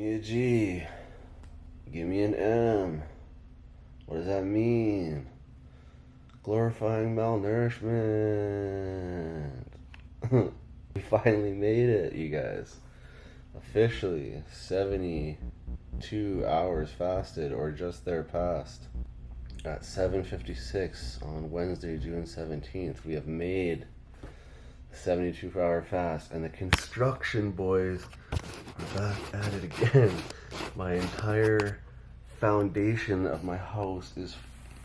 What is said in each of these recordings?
me a G. Give me an M. What does that mean? Glorifying malnourishment. We finally made it, you guys. Officially 72 hours fasted, or just there past. At 7:56 on Wednesday, June 17th, we have made the 72-hour fast, and the construction boys are back at it again. My entire foundation of my house is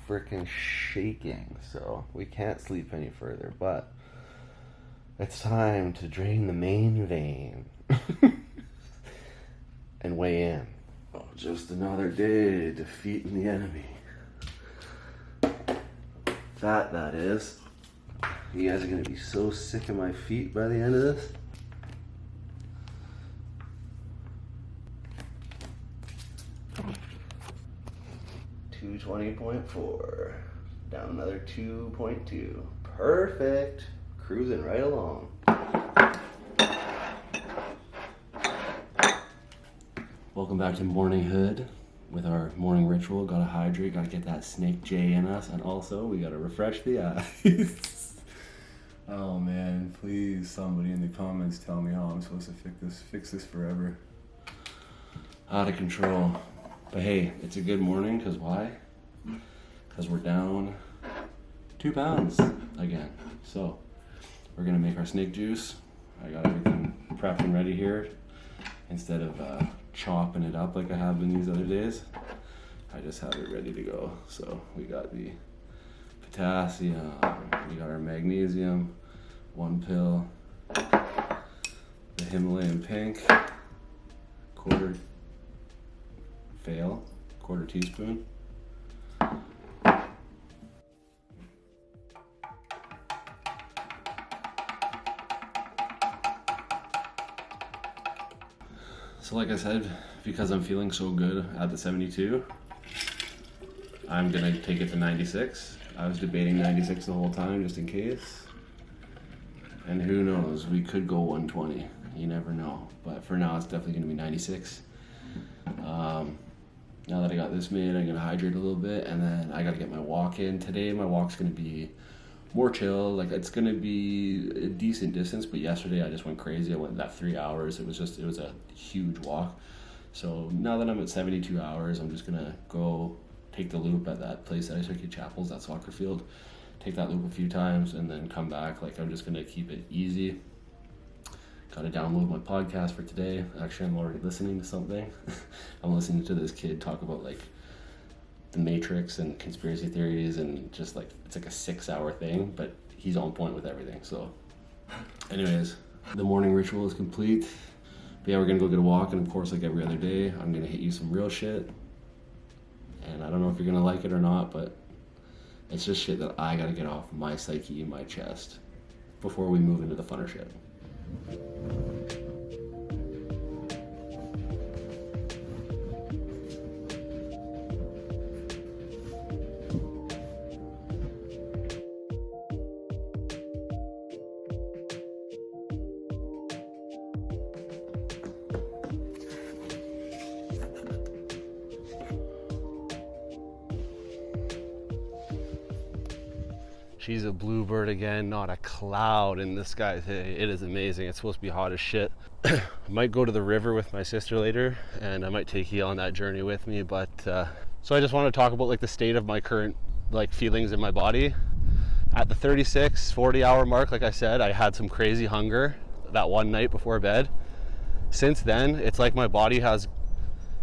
freaking shaking, so we can't sleep any further, but it's time to drain the main vein and weigh in. Oh, just another day defeating the enemy. That is. You guys are gonna be so sick of my feet by the end of this. $220.4. Down another 2.2. Perfect. Cruising right along. Welcome back to Morning Hood with our morning ritual. Gotta hydrate, gotta get that snake J in us, and also we gotta refresh the eyes. Oh man, please somebody in the comments tell me how I'm supposed to fix this forever. Out of control. But hey, it's a good morning, because why? Because we're down 2 pounds again. So we're gonna make our snake juice. I got everything prepped and ready here. Instead of chopping it up like I have been these other days, I just have it ready to go. So we got the potassium, we got our magnesium, 1 pill, the Himalayan pink, quarter teaspoon. So like I said, because I'm feeling so good at the 72, I'm gonna take it to 96. I was debating 96 the whole time just in case. And who knows, we could go 120. You never know. But for now, it's definitely gonna be 96. Now that I got this made, I'm gonna hydrate a little bit, and then I gotta get my walk in. Today, my walk's gonna be more chill. Like, it's gonna be a decent distance, but yesterday I just went crazy. I went that 3 hours. It was a huge walk. So now that I'm at 72 hours, I'm just gonna go take the loop at that place that I took you, Chapels, that soccer field. Take that loop a few times and then come back. Like, I'm just gonna keep it easy. Gotta download my podcast for today. Actually, I'm already listening to something. I'm listening to this kid talk about like the Matrix and conspiracy theories, and just like, it's like a 6-hour thing, but he's on point with everything. So anyways, the morning ritual is complete. But yeah, we're gonna go get a walk, and of course, like every other day, I'm gonna hit you some real shit. And I don't know if you're gonna like it or not, but it's just shit that I gotta get off my psyche, my chest, before we move into the funner shit. She's a bluebird again, not a cloud in the sky. It is amazing. It's supposed to be hot as shit. I might go to the river with my sister later, and I might take you on that journey with me. But so I just want to talk about like the state of my current like feelings in my body. At the 36-40 hour mark, like I said, I had some crazy hunger that one night before bed. Since then, it's like my body has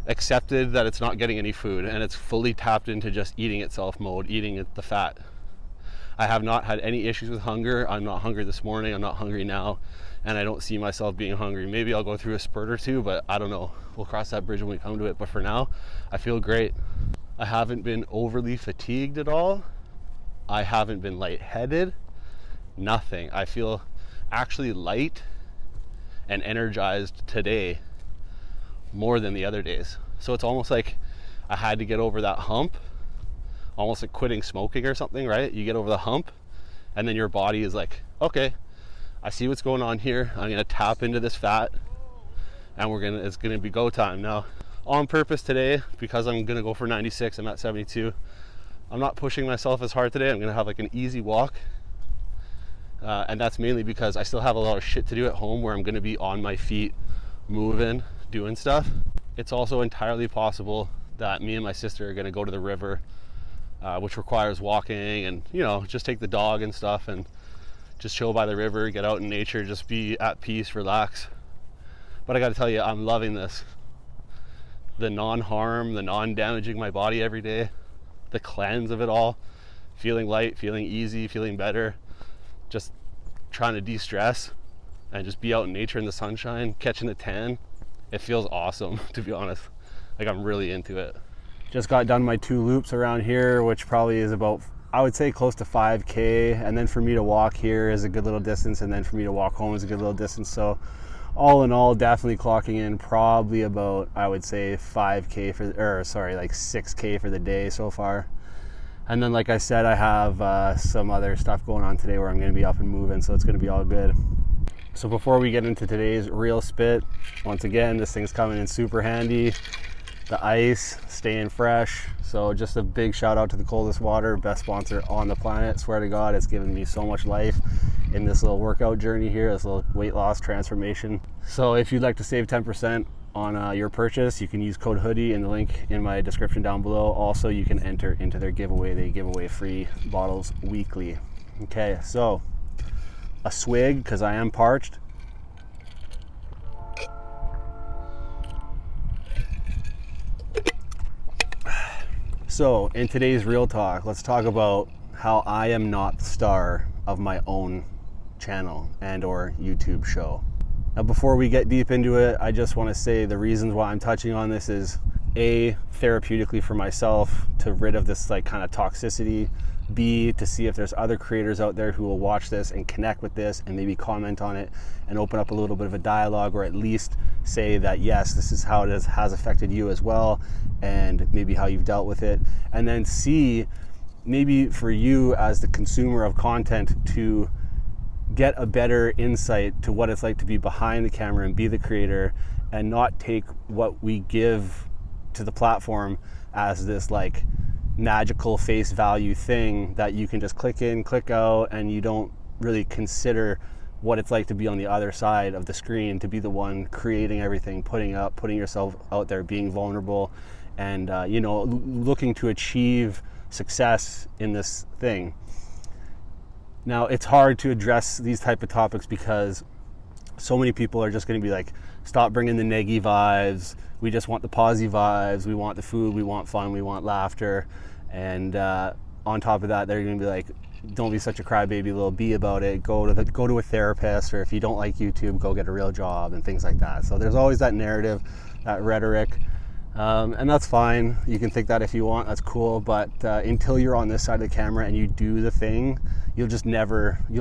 accepted that it's not getting any food, and it's fully tapped into just eating itself mode, eating the fat. I have not had any issues with hunger. I'm not hungry this morning. I'm not hungry now. And I don't see myself being hungry. Maybe I'll go through a spurt or two, but I don't know. We'll cross that bridge when we come to it. But for now, I feel great. I haven't been overly fatigued at all. I haven't been lightheaded. Nothing. I feel actually light and energized today more than the other days. So it's almost like I had to get over that hump. Almost like quitting smoking or something, right? You get over the hump, and then your body is like, okay, I see what's going on here. I'm gonna tap into this fat, and it's gonna be go time. Now, on purpose today, because I'm gonna go for 96, I'm at 72. I'm not pushing myself as hard today. I'm gonna have like an easy walk. And that's mainly because I still have a lot of shit to do at home where I'm gonna be on my feet, moving, doing stuff. It's also entirely possible that me and my sister are gonna go to the river, which requires walking and, you know, just take the dog and stuff and just chill by the river, get out in nature, just be at peace, relax. But I gotta tell you, I'm loving this. The non-harm, the non-damaging my body every day, the cleanse of it all, feeling light, feeling easy, feeling better, just trying to de-stress and just be out in nature in the sunshine, catching a tan. It feels awesome, to be honest. Like, I'm really into it. Just got done my 2 loops around here, which probably is about, I would say, close to 5K. And then for me to walk here is a good little distance, and then for me to walk home is a good little distance. So all in all, definitely clocking in probably about, I would say, 5K like 6K for the day so far. And then, like I said, I have some other stuff going on today where I'm going to be up and moving, so it's going to be all good. So before we get into today's real spit, once again, this thing's coming in super handy. The ice staying fresh. So just a big shout out to the Coldest Water, best sponsor on the planet. Swear to God, it's given me so much life in this little workout journey here, this little weight loss transformation. So if you'd like to save 10% on your purchase, you can use code Hoody in the link in my description down below. Also, you can enter into their giveaway. They give away free bottles weekly. Okay, so a swig, because I am parched. So in today's real talk, let's talk about how I am not the star of my own channel and or YouTube show. Now, before we get deep into it, I just want to say the reasons why I'm touching on this is A, therapeutically for myself, to rid of this like kind of toxicity. B, to see if there's other creators out there who will watch this and connect with this and maybe comment on it and open up a little bit of a dialogue, or at least say that yes, this is how it has affected you as well, and maybe how you've dealt with it. And then C, maybe for you as the consumer of content to get a better insight to what it's like to be behind the camera and be the creator, and not take what we give to the platform as this like magical face value thing that you can just click in, click out, and you don't really consider what it's like to be on the other side of the screen, to be the one creating everything, putting yourself out there, being vulnerable, and looking to achieve success in this thing. Now, it's hard to address these type of topics because so many people are just going to be like, stop bringing the neggy vibes. We just want the posy vibes. We want the food. We want fun. We want laughter. And on top of that, they're going to be like, don't be such a crybaby little bee about it. Go to a therapist, or if you don't like YouTube, go get a real job and things like that. So there's always that narrative, that rhetoric. And that's fine. You can think that if you want, that's cool. But until you're on this side of the camera and you do the thing, you'll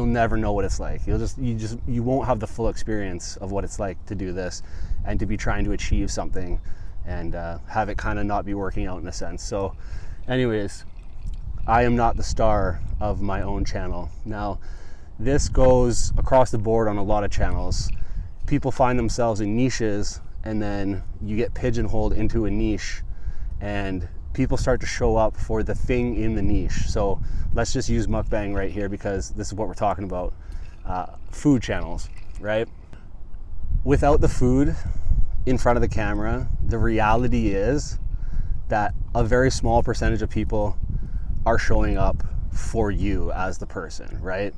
never know what it's like. You won't have the full experience of what it's like to do this and to be trying to achieve something and have it kind of not be working out in a sense. So anyways, I am not the star of my own channel. Now, this goes across the board on a lot of channels. People find themselves in niches, and then you get pigeonholed into a niche, and people start to show up for the thing in the niche. So let's just use mukbang right here because this is what we're talking about. Food channels, right? Without the food in front of the camera, the reality is that a very small percentage of people are showing up for you as the person, right?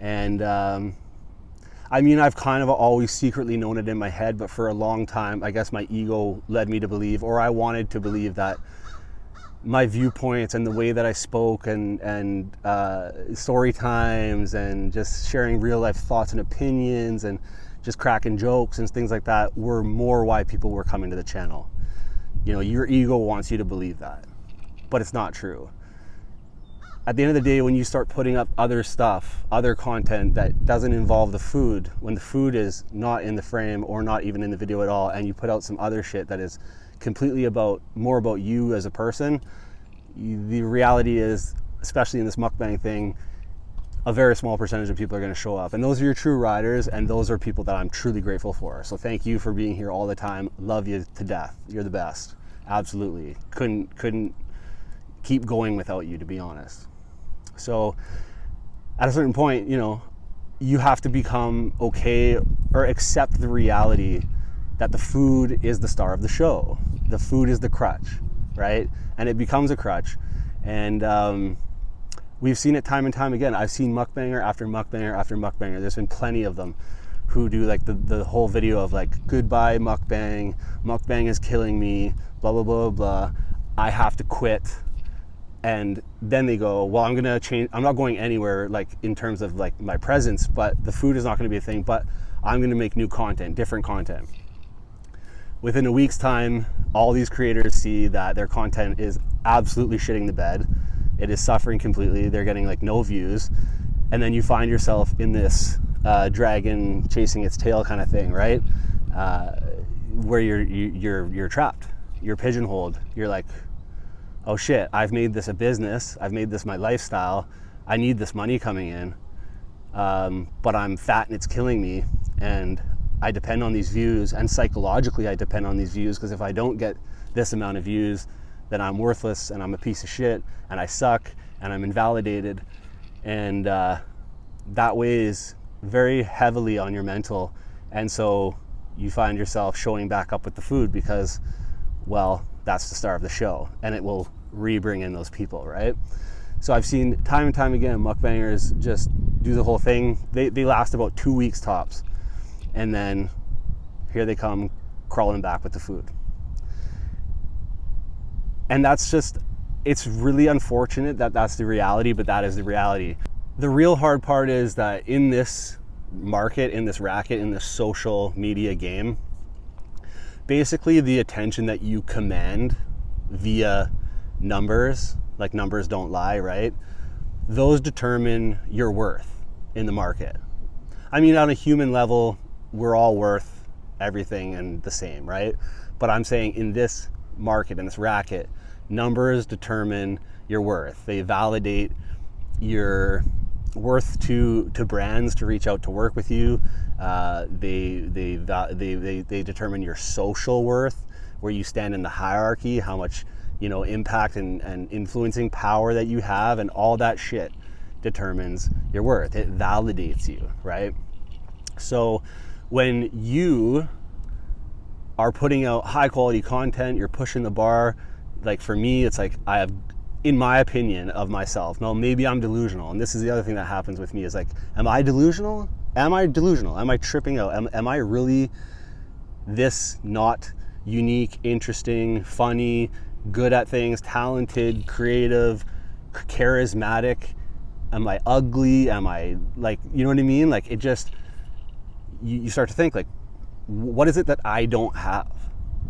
And I mean, I've kind of always secretly known it in my head, but for a long time, I guess my ego led me to believe, or I wanted to believe, that my viewpoints and the way that I spoke and story times and just sharing real life thoughts and opinions and just cracking jokes and things like that were more why people were coming to the channel. You know, your ego wants you to believe that, but it's not true. At the end of the day, when you start putting up other stuff, other content that doesn't involve the food, when the food is not in the frame or not even in the video at all, and you put out some other shit that is completely more about you as a person, the reality is, especially in this mukbang thing, a very small percentage of people are going to show up, and those are your true riders, and those are people that I'm truly grateful for. So thank you for being here all the time. Love you to death. You're the best. Absolutely. Couldn't keep going without you, to be honest. So at a certain point, you know, you have to become okay or accept the reality that the food is the star of the show. The food is the crutch, right? And it becomes a crutch. And we've seen it time and time again. I've seen mukbanger after mukbanger after mukbanger. There's been plenty of them who do like the whole video of like, goodbye mukbang, mukbang is killing me, blah, blah, blah, blah. I have to quit. And then they go, well, I'm gonna change, I'm not going anywhere like in terms of like my presence, but the food is not gonna be a thing, but I'm gonna make new content, different content. Within a week's time, all these creators see that their content is absolutely shitting the bed. It is suffering completely. They're getting like no views. And then you find yourself in this dragon chasing its tail kind of thing, right? Where you're trapped, you're pigeonholed. You're like, oh shit, I've made this a business. I've made this my lifestyle. I need this money coming in, but I'm fat and it's killing me. And I depend on these views, and psychologically I depend on these views, because if I don't get this amount of views, then I'm worthless and I'm a piece of shit and I suck and I'm invalidated. And that weighs very heavily on your mental. And so you find yourself showing back up with the food because, well, that's the star of the show, and it will re-bring in those people, right? So I've seen time and time again, mukbangers just do the whole thing. They last about 2 weeks tops. And then here they come crawling back with the food. And that's just, it's really unfortunate that that's the reality, but that is the reality. The real hard part is that in this market, in this racket, in this social media game, basically the attention that you command via numbers, like numbers don't lie, right? Those determine your worth in the market. I mean, on a human level, we're all worth everything and the same, right? But I'm saying in this market, in this racket, numbers determine your worth. They validate your worth to brands to reach out to work with you. They determine your social worth, where you stand in the hierarchy, how much, you know, impact and influencing power that you have, and all that shit determines your worth. It validates you, right? So when you are putting out high quality content, you're pushing the bar. Like for me, it's like I have, in my opinion of myself, now maybe I'm delusional, and this is the other thing that happens with me is like, am I delusional? Am I delusional? Am I tripping out? Am I really this not unique, interesting, funny, good at things, talented, creative, charismatic? Am I ugly? Am I like, you know what I mean? Like it just, you start to think like, what is it that I don't have?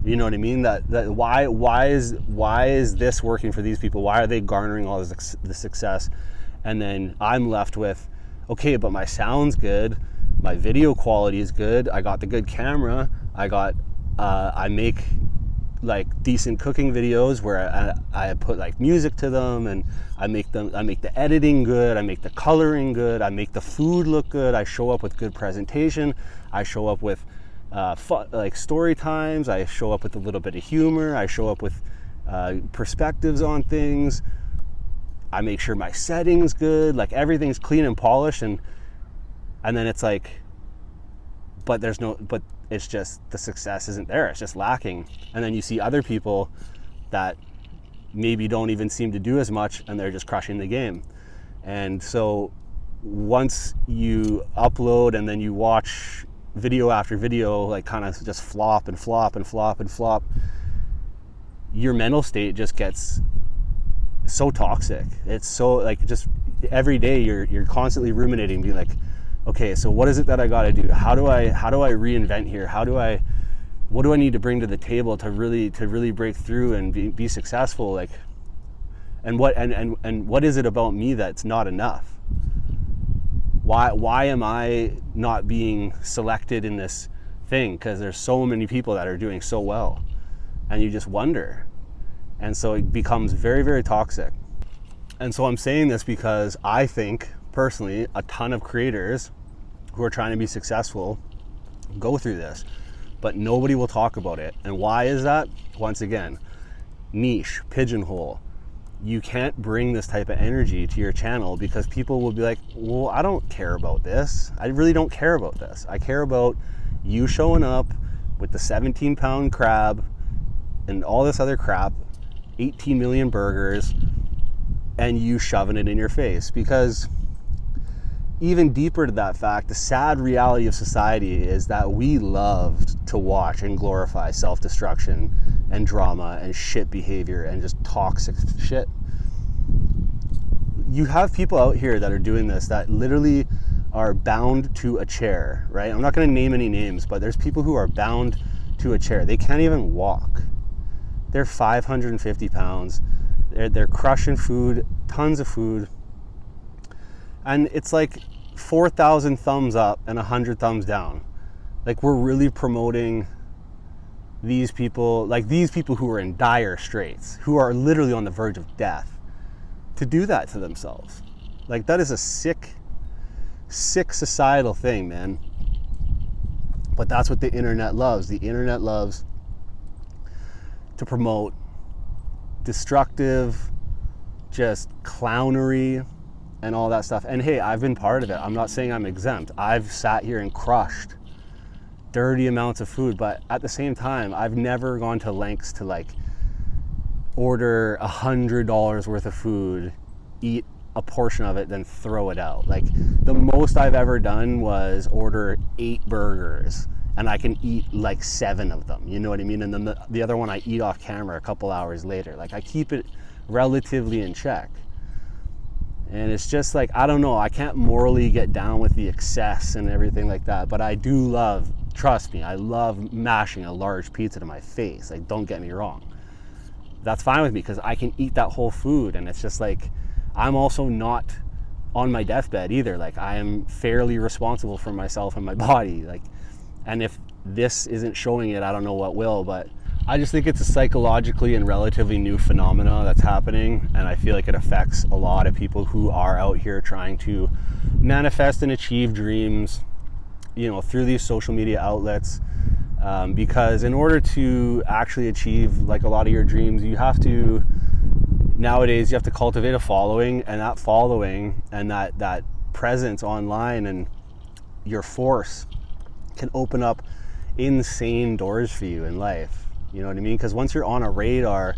You know what I mean? That why is this working for these people? Why are they garnering all the success? And then I'm left with, okay, but my sound's good, my video quality is good, I got the good camera, I make like decent cooking videos where I put like music to them, and I make the editing good, I make the coloring good, I make the food look good, I show up with good presentation, I show up with like story times, I show up with a little bit of humor, I show up with perspectives on things, I make sure my setting's good, like everything's clean and polished, and then it's like, but it's just the success isn't there, it's just lacking. And then you see other people that maybe don't even seem to do as much, and they're just crushing the game. And so once you upload and then you watch video after video like kind of just flop and flop and flop and flop, your mental state just gets so toxic. It's so like, just every day you're constantly ruminating, being like, okay, so what is it that I got to do? How do I reinvent here? What do I need to bring to the table to really break through and be successful? Like, and what is it about me that's not enough? Why am I not being selected in this thing? Because there's so many people that are doing so well, and you just wonder. And so it becomes very, very toxic. And so I'm saying this because I think personally a ton of creators who are trying to be successful go through this, but nobody will talk about it. And why is that? Once again, niche, pigeonhole. You can't bring this type of energy to your channel because people will be like, well, I don't care about this. I really don't care about this. I care about you showing up with the 17-pound crab and all this other crap, 18 million burgers, and you shoving it in your face. Because even deeper to that fact, the sad reality of society is that we loved to watch and glorify self-destruction and drama and shit behavior and just toxic shit. You have people out here that are doing this that literally are bound to a chair, right? I'm not going to name any names, but there's people who are bound to a chair. They can't even walk. They're 550 pounds. They're crushing food, tons of food. And it's like 4,000 thumbs up and 100 thumbs down. Like, we're really promoting these people, like these people who are in dire straits, who are literally on the verge of death, to do that to themselves. Like, that is a sick societal thing, man. But that's what the internet loves. The internet loves to promote destructive, just clownery and all that stuff. And hey, I've been part of it. I'm not saying I'm exempt. I've sat here and crushed dirty amounts of food, but at the same time, I've never gone to lengths to like order $100 worth of food, eat a portion of it, then throw it out. Like, the most I've ever done was order 8 burgers and I can eat like 7 of them, you know what I mean? And then the other one I eat off camera a couple hours later. Like, I keep it relatively in check. And it's just like, I don't know, I can't morally get down with the excess and everything like that, but I do love, trust me, I love mashing a large pizza to my face. Like, don't get me wrong. That's fine with me because I can eat that whole food, and it's just like, I'm also not on my deathbed either. Like, I am fairly responsible for myself and my body. Like, and if this isn't showing it, I don't know what will. But I just think it's a psychologically and relatively new phenomena that's happening, and I feel like it affects a lot of people who are out here trying to manifest and achieve dreams, you know, through these social media outlets. Because in order to actually achieve like a lot of your dreams, nowadays you have to cultivate a following, and that following and that presence online and your force can open up insane doors for you in life. You know what I mean? Because once you're on a radar,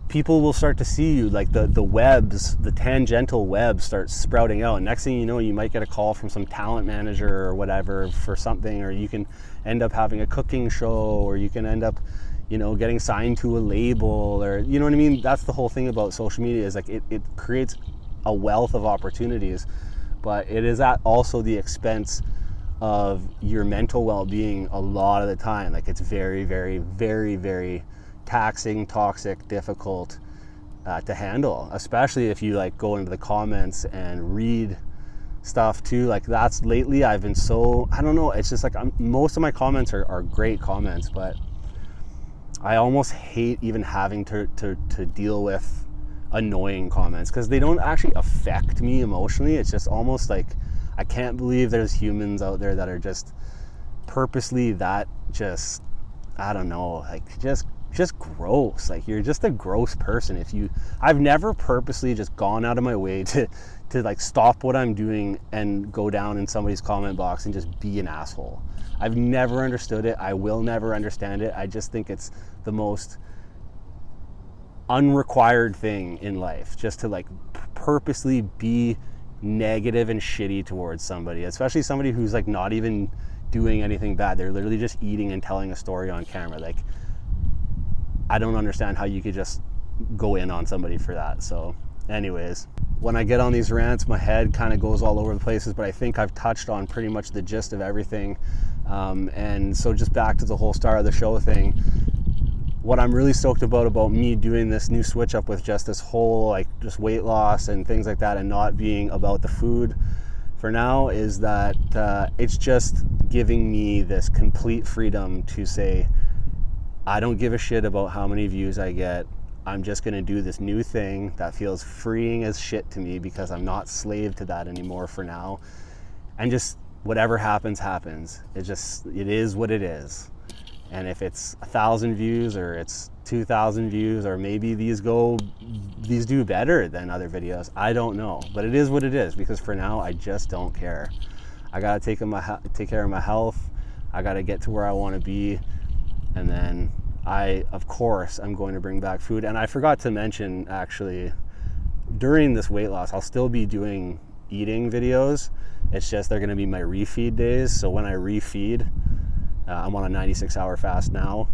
people will start to see you. Like, the webs, the tangential webs start sprouting out. And next thing you know, you might get a call from some talent manager or whatever for something, or you can end up having a cooking show, or you can end up, you know, getting signed to a label, or, you know what I mean? That's the whole thing about social media, is like it creates a wealth of opportunities, but it is at also the expense of your mental well-being a lot of the time. Like, it's very, very, very, very taxing, toxic, difficult to handle, especially if you like go into the comments and read stuff too. Like, that's lately I've been so, I don't know, it's just like most of my comments are great comments, but I almost hate even having to deal with annoying comments, because they don't actually affect me emotionally. It's just almost like, I can't believe there's humans out there that are just purposely that just, I don't know, like just gross. Like, you're just a gross person. I've never purposely just gone out of my way to like stop what I'm doing and go down in somebody's comment box and just be an asshole. I've never understood it. I will never understand it. I just think it's the most unrequired thing in life, just to like purposely be negative and shitty towards somebody, especially somebody who's like not even doing anything bad. They're literally just eating and telling a story on camera. Like, I don't understand how you could just go in on somebody for that. So anyways, when I get on these rants, my head kind of goes all over the places, but I think I've touched on pretty much the gist of everything. And so just back to the whole star of the show thing, what I'm really stoked about me doing this new switch up with just this whole like just weight loss and things like that, and not being about the food for now, is that it's just giving me this complete freedom to say, I don't give a shit about how many views I get. I'm just going to do this new thing that feels freeing as shit to me because I'm not slave to that anymore for now. And just whatever happens, happens. It is what it is. And if it's 1,000 views or it's 2,000 views, or maybe these do better than other videos, I don't know. But it is what it is, because for now, I just don't care. I gotta take care of my health. I gotta get to where I wanna be. And then of course, I'm going to bring back food. And I forgot to mention, actually, during this weight loss, I'll still be doing eating videos. It's just they're gonna be my refeed days. So when I refeed, I'm on a 96-hour fast now.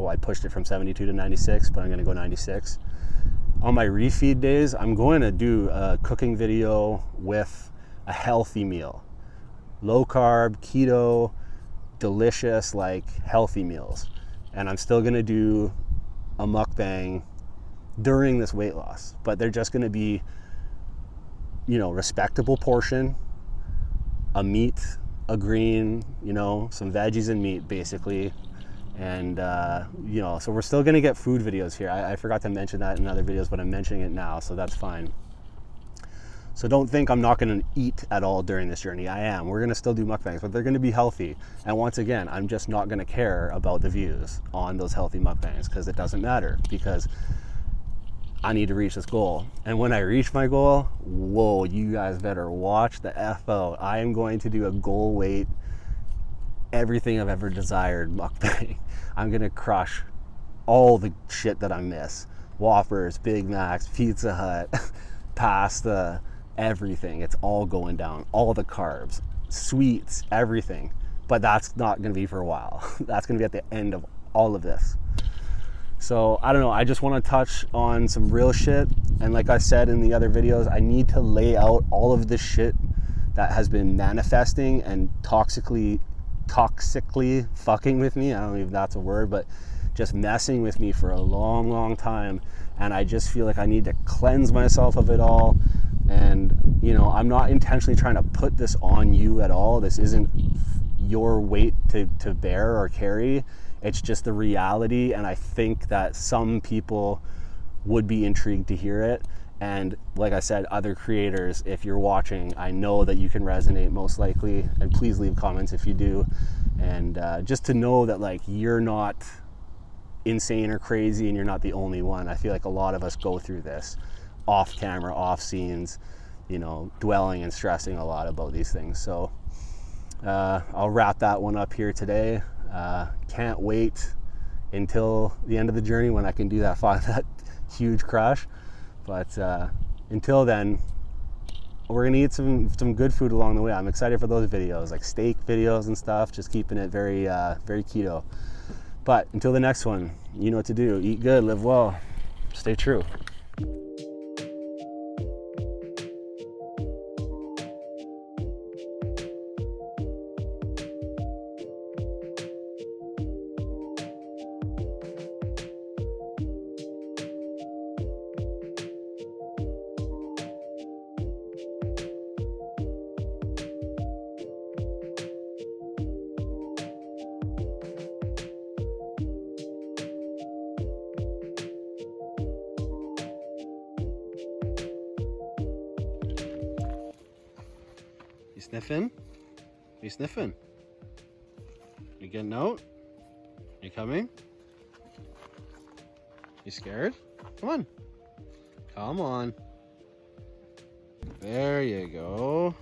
I pushed it from 72 to 96, but I'm gonna go 96. On my refeed days, I'm going to do a cooking video with a healthy meal. Low carb, keto, delicious, like healthy meals. And I'm still gonna do a mukbang during this weight loss, but they're just gonna be, respectable portion, a meat, a green, some veggies and meat basically. And, so we're still gonna get food videos here. I forgot to mention that in other videos, but I'm mentioning it now, so that's fine. So don't think I'm not gonna eat at all during this journey. I am. We're gonna still do mukbangs, but they're gonna be healthy. And once again, I'm just not gonna care about the views on those healthy mukbangs, because it doesn't matter, because I need to reach this goal. And when I reach my goal, whoa, you guys better watch the F out. I am going to do a goal weight, everything I've ever desired mukbang. I'm gonna crush all the shit that I miss. Whoppers, Big Macs, Pizza Hut, pasta, everything. It's all going down. All the carbs, sweets, everything. But that's not gonna be for a while. That's gonna be at the end of all of this. So I don't know, I just want to touch on some real shit. And like I said in the other videos, I need to lay out all of this shit that has been manifesting and toxically fucking with me. I don't know if that's a word, but just messing with me for a long time. And I just feel like I need to cleanse myself of it all. And I'm not intentionally trying to put this on you at all. This isn't your weight to bear or carry. It's just the reality, and I think that some people would be intrigued to hear it. And like I said, other creators, if you're watching, I know that you can resonate most likely, and please leave comments if you do. And just to know that, like, you're not insane or crazy and you're not the only one. I feel like a lot of us go through this off camera, off scenes, dwelling and stressing a lot about these things. So I'll wrap that one up here today. Can't wait until the end of the journey when I can do that huge crush. But until then, we're gonna eat some good food along the way. I'm excited for those videos, like steak videos and stuff, just keeping it very keto. But until the next one, you know what to do. Eat good, live well, stay true. You sniffing? You sniffing? You getting out? You coming? You scared? Come on. Come on. There you go.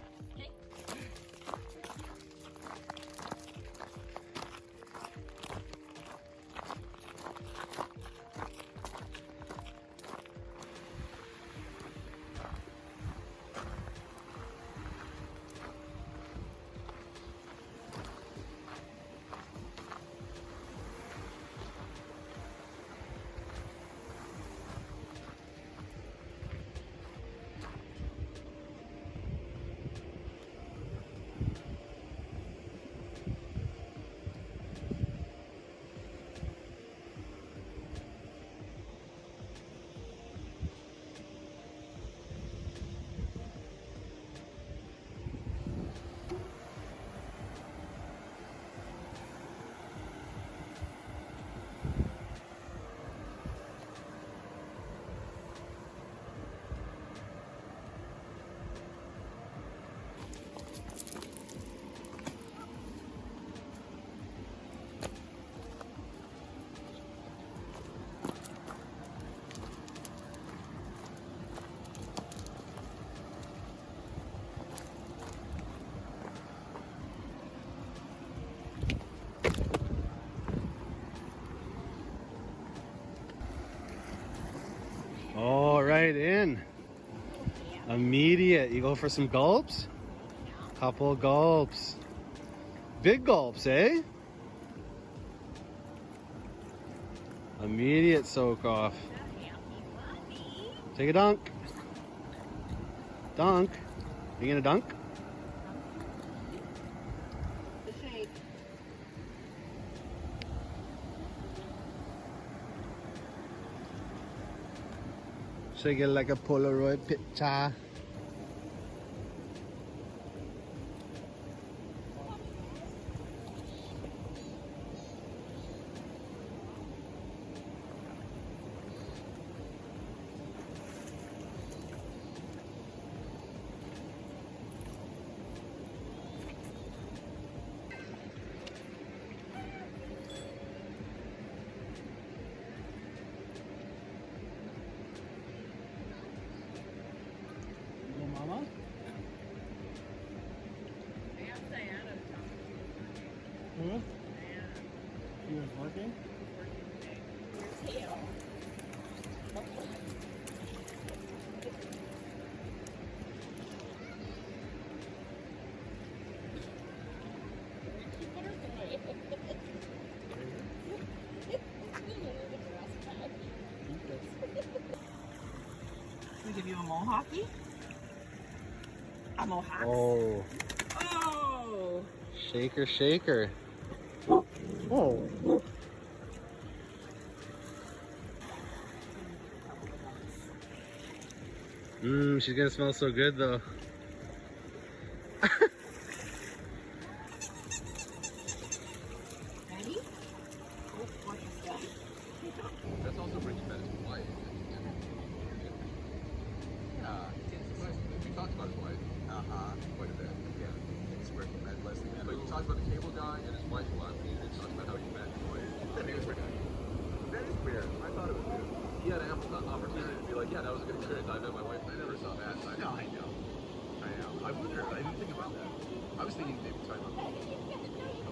right in. Immediate. You go for some gulps? Couple gulps. Big gulps, eh? Immediate soak off. Take a dunk. Dunk. You gonna dunk? Shake it like a Polaroid picture. Mama? Hmm? She was working? We give you a mohawkie? A mohawk? Oh, Oh! shaker, shaker. Oh. She's gonna smell so good though. Ready? Oh, what is that? That's also pretty bad. His wife. We talked about his wife. Quite a bit. Yeah. It's working that lesson. But you talked about the cable guy and his wife a lot. You didn't talk about how he met his wife. I think it was pretty nice. That is weird. I thought it was weird. He had an ample opportunity to be like, yeah, that was a good experience. I met my wife. I never saw that side. No, I know. I wonder. I didn't think about that. I was thinking maybe talking about